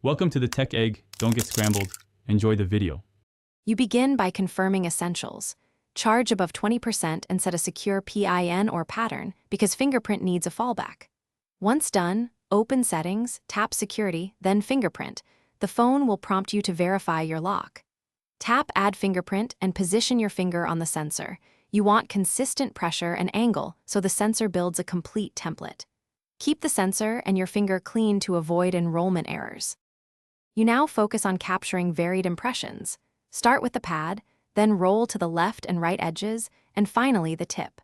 Welcome to the Tech Egg. Don't get scrambled. Enjoy the video. You begin by confirming essentials. Charge above 20% and set a secure PIN or pattern because Fingerprint needs a fallback. Once done, open Settings, tap Security, then Fingerprint. The phone will prompt you to verify your lock. Tap Add Fingerprint and position your finger on the sensor. You want consistent pressure and angle so the sensor builds a complete template. Keep the sensor and your finger clean to avoid enrollment errors. You now focus on capturing varied impressions. Start with the pad, then roll to the left and right edges, and finally the tip.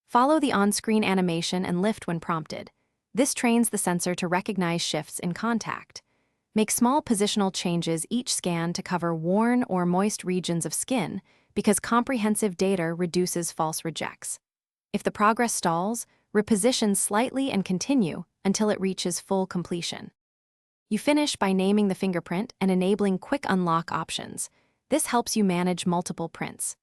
Follow the on-screen animation and lift when prompted. This trains the sensor to recognize shifts in contact. Make small positional changes each scan to cover worn or moist regions of skin because comprehensive data reduces false rejects. If the progress stalls, reposition slightly and continue until it reaches full completion. You finish by naming the fingerprint and enabling quick unlock options. This helps you manage multiple prints.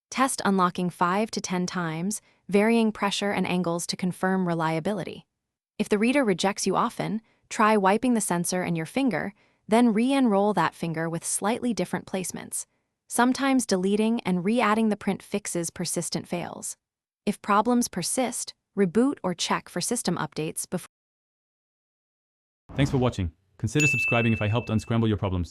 Test unlocking 5 to 10 times, varying pressure and angles to confirm reliability. If the reader rejects you often, try wiping the sensor and your finger, then re-enroll that finger with slightly different placements. Sometimes deleting and re-adding the print fixes persistent fails. If problems persist, reboot or check for system updates before. Thanks for watching. Consider subscribing if I helped unscramble your problems.